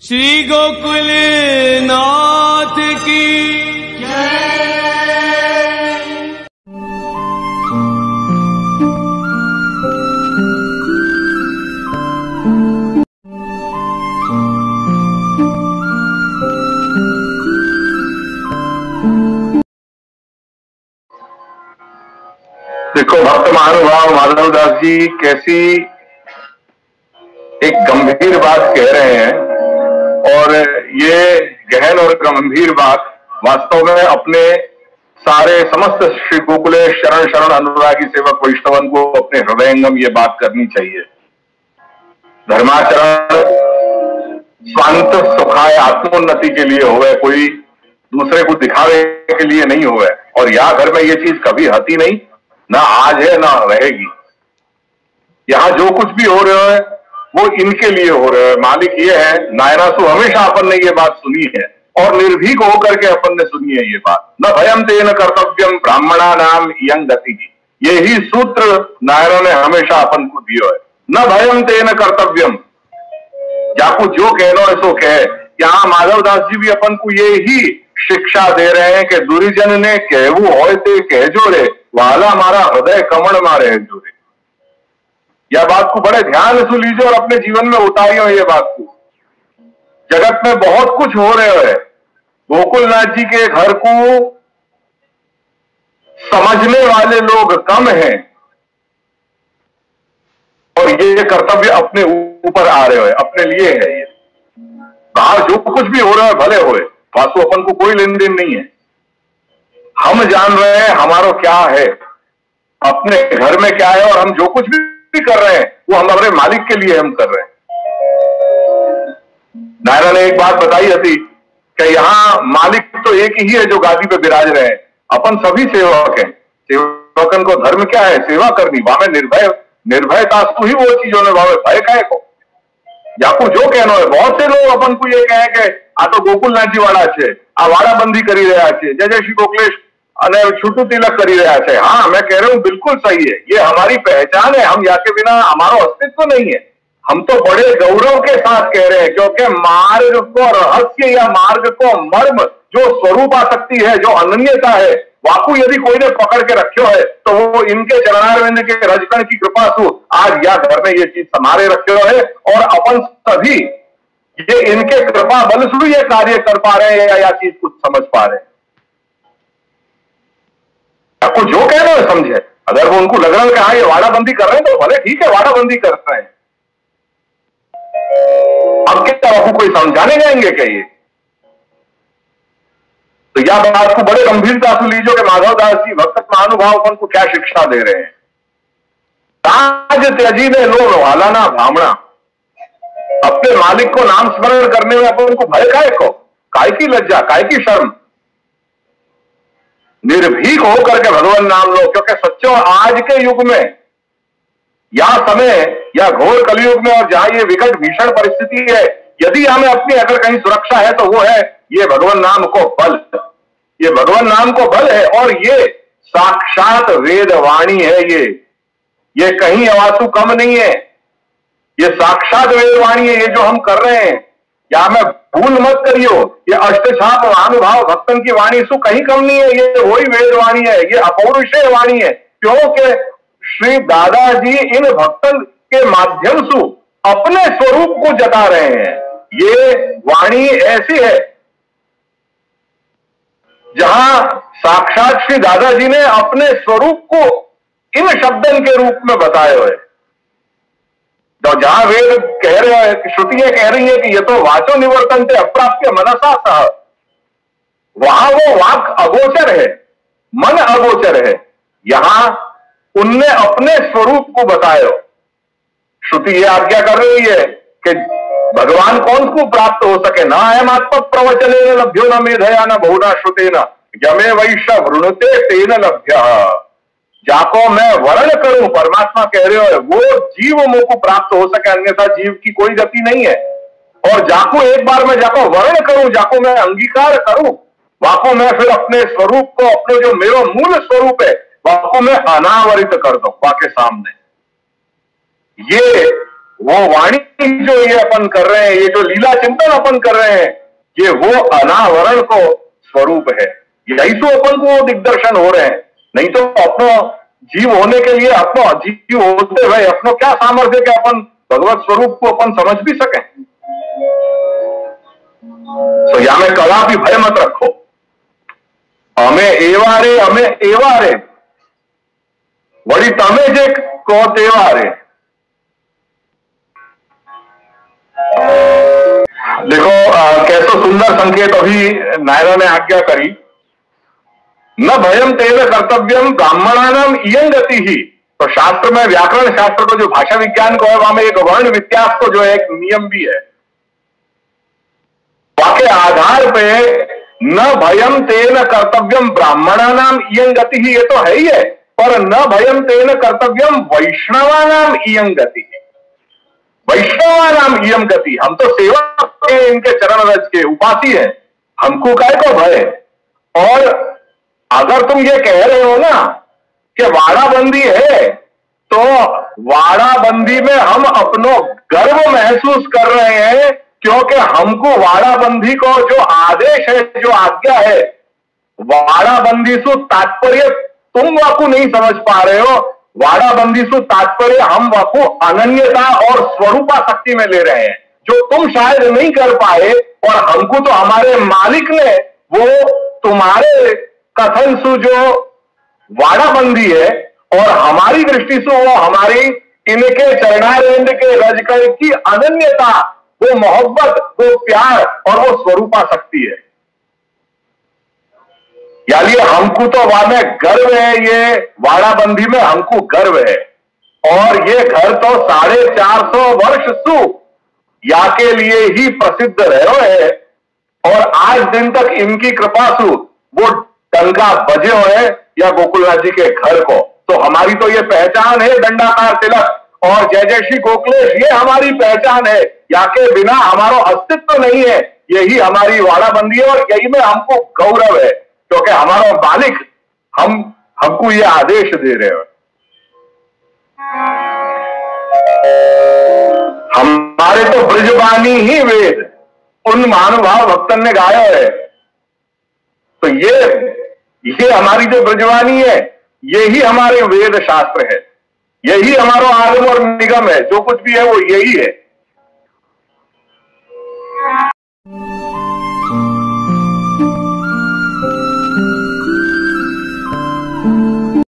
श्री गोकुल नाथ की देखो भक्त महानुभाव माधवदास जी कैसी एक गंभीर बात कह रहे हैं, और ये गहन और गंभीर बात वास्तव में अपने सारे समस्त श्री गोकुलेश शरण शरण अनुरागी सेवक वैष्णवन को अपने हृदयंगम ये बात करनी चाहिए। धर्माचरण स्वांत सुखाय आत्मोन्नति के लिए होवे, कोई दूसरे को दिखावे के लिए नहीं होवे। और यह घर में ये चीज कभी हती नहीं, ना आज है ना रहेगी। यहां जो कुछ भी हो रहा है वो इनके लिए हो रहा है। मालिक ये है, नायनासु हमेशा अपन ने ये बात सुनी है और निर्भीक होकर के अपन ने सुनी है ये बात। न भयम तेन कर्तव्यम ब्राह्मणा नाम इयं गति। यही सूत्र नायरों ने हमेशा अपन को दियो है। न भयम तेन कर्तव्यम, जाकू जो कहनो है सो कहे। यहां माधवदास जी भी अपन को ये ही शिक्षा दे रहे हैं कि दुर्जन ने कहवू होय ते कहजो रे, वाला मारा हृदय कमण मारे जो रे। यह बात को बड़े ध्यान से लीजिए और अपने जीवन में उतारियो। ये बात को जगत में बहुत कुछ हो रहे है, गोकुलनाथ जी के घर को समझने वाले लोग कम हैं और ये कर्तव्य अपने ऊपर आ रहे हो, अपने लिए है। ये बाहर जो कुछ भी हो रहा है भले होए, वास्तु अपन को कोई लेन देन नहीं है। हम जान रहे हैं हमारा क्या है, अपने घर में क्या है, और हम जो कुछ भी कर रहे हैं वो हम हमारे मालिक के लिए हम कर रहे हैं। नायरा ने एक बात बताई थी कि यहाँ मालिक तो एक ही है जो गादी पे विराज रहे हैं, अपन सभी सेवक हैं। सेवकन को धर्म क्या है? सेवा करनी। वहां में निर्भयता ही वो चीजों ने भावे भय काहे को। याकू जो कहना है, बहुत से लोग अपन को ये कहे कि आ तो गोकुलनाथ जी वाला है, आ वाड़ाबंदी करी रहा है, जय जय श्री गोकुलेश અને છૂટું तिलक કરી રહ્યા છે। हाँ, मैं कह रहा हूं बिल्कुल सही है, ये हमारी पहचान है। हम याके बिना हमारा अस्तित्व नहीं है। हम तो बड़े गौरव के साथ कह रहे हैं, क्योंकि मार्ग को रहस्य या मार्ग को मर्म जो स्वरूप आसक्ति है, जो अनन्यता है, वाकू यदि कोई ने पकड़ के रखो है तो वो इनके चरणारविंद के रजकण की कृपा से आज या घर में ये चीज संभाले रखे है। और अपन सभी ये इनके कृपा बल से ये कार्य कर पा रहे हैं या चीज कुछ समझ पा रहे हैं। आपको जो कह रहे हो समझे। अगर वो उनको लग रहा है कि हाँ ये वाड़ाबंदी कर रहे हैं तो भले ठीक है, वाड़ाबंदी कर रहे हैं। अब क्या आपको कोई समझाने जाएंगे क्या ये? तो यह बात को बड़े गंभीरता से लीजिए कि माधवदास जी भक्त महानुभाव को क्या शिक्षा दे रहे हैं। ताज त्याजी ने लो वाला ना ब्राह्मणा। अपने मालिक को नाम स्मरण करने में अपन को भय काहे को, काय की लज्जा, काय की शर्म। निर्भीक होकर के भगवान नाम लो, क्योंकि सच्चो आज के युग में या समय या घोर कलयुग में और जहां ये विकट भीषण परिस्थिति है, यदि हमें अपनी अगर कहीं सुरक्षा है तो वो है ये भगवान नाम को बल। ये भगवान नाम को बल है और ये साक्षात वेद वाणी है। ये कहीं अवासु कम नहीं है, ये साक्षात वेद वाणी है। ये जो हम कर रहे हैं या मैं भूल मत करियो, ये अष्टछाप महानुभाव भक्तन की वाणी सु कहीं कम नहीं है। ये वही वेद वाणी है, ये अपौरुषेय वाणी है, क्योंकि श्री दादाजी इन भक्तन के माध्यम से अपने स्वरूप को जता रहे हैं। ये वाणी ऐसी है जहां साक्षात श्री दादाजी ने अपने स्वरूप को इन शब्दन के रूप में बताए हुए। तो जहां वेद कह रहे हैं, श्रुतियां कह रही है कि ये तो वाचो निवर्तन थे अप्राप्य मनसा सह, वहां वो वाक अगोचर है, मन अगोचर है। यहां उनने अपने स्वरूप को बताया। श्रुति ये आज्ञा कर रही है कि भगवान कौन को प्राप्त हो सके। ना अयम आत्म प्रवचने लभ्यो न मेधया न बहुना श्रुते न यमे वैश्य वृणुते तेन लभ्य। जाको मैं वर्ण करूं, परमात्मा कह रहे हो, वो जीव मुझ को प्राप्त हो सके, अन्यथा जीव की कोई गति नहीं है। और जाको एक बार मैं जाको वर्ण करूं, जाको मैं अंगीकार करूं, वाको मैं फिर अपने स्वरूप को, अपने जो मेरा मूल स्वरूप है, वाको मैं अनावरित कर दूं वाके सामने। ये वो वाणी जो ये अपन कर रहे हैं, ये जो लीला चिंतन अपन कर रहे हैं, ये वो अनावरण को स्वरूप है। यही तो अपन को दिग्दर्शन हो रहे हैं। नहीं तो अपनो जीव होने के लिए, अपनो जीव होते हुए अपनो क्या सामर्थ्य के अपन भगवत स्वरूप को अपन समझ भी सकें। तो या में कला भी भय मत रखो। हमें एवारे वही तमे जे को तेवारे। देखो कैसो सुंदर संकेत अभी नायरा ने आज्ञा करी, न भयम तेन कर्तव्यम ब्राह्मणानाम इयं गति ही। तो शास्त्र में, व्याकरण शास्त्र को जो भाषा विज्ञान को है, वहां में एक वर्ण व्यत्यास को जो एक नियम भी है। वाक्य आधार पे न भयम तेन कर्तव्यम ब्राह्मणानाम इयं गति ही, ये तो है ही है, पर न भयम तेन कर्तव्यम वैष्णवानाम इयं गति। वैष्णवानाम इयं गति, हम तो सेवक के, इनके चरण रज के उपासी है, हमको काय को भय। और अगर तुम ये कह रहे हो ना कि वाड़ाबंदी है, तो वाड़ाबंदी में हम अपनो गर्व महसूस कर रहे हैं, क्योंकि हमको वाड़ाबंदी को जो आदेश है, जो आज्ञा है, वाड़ाबंदी से तात्पर्य तुम वाकु नहीं समझ पा रहे हो। वाड़ाबंदी से तात्पर्य हम वाकु अनन्यता और स्वरूपा शक्ति में ले रहे हैं, जो तुम शायद नहीं कर पाए। और हमको तो हमारे मालिक ने वो तुम्हारे कथन से जो वाड़ाबंदी है, और हमारी दृष्टि से वो हमारी इनके चरणारविंद के रजकल की अनन्यता, वो मोहब्बत, वो प्यार और वो स्वरूपा शक्ति है। यानी हमको तो वहां में गर्व है, ये वाड़ाबंदी में हमको गर्व है। और ये घर तो 450 वर्ष सु या के लिए ही प्रसिद्ध रहे है, और आज दिन तक इनकी कृपा सु वो डंका बजे हुए या गोकुलनाथ जी के घर को। तो हमारी तो ये पहचान है, दंडाकार तिलक और जय जय श्री गोकुलेश, ये हमारी पहचान है। या के बिना हमारा अस्तित्व नहीं है, यही हमारी वाड़ाबंदी है। और यही में हमको गौरव है, क्योंकि हमारा मालिक हमको ये आदेश दे रहे हो। हमारे तो ब्रजवाणी ही वेद उन महानुभाव भक्तन ने गाया है। तो ये हमारी जो ब्रजवाणी है, यही हमारे वेद शास्त्र है, यही हमारा आगम और निगम है। जो कुछ भी है वो यही है।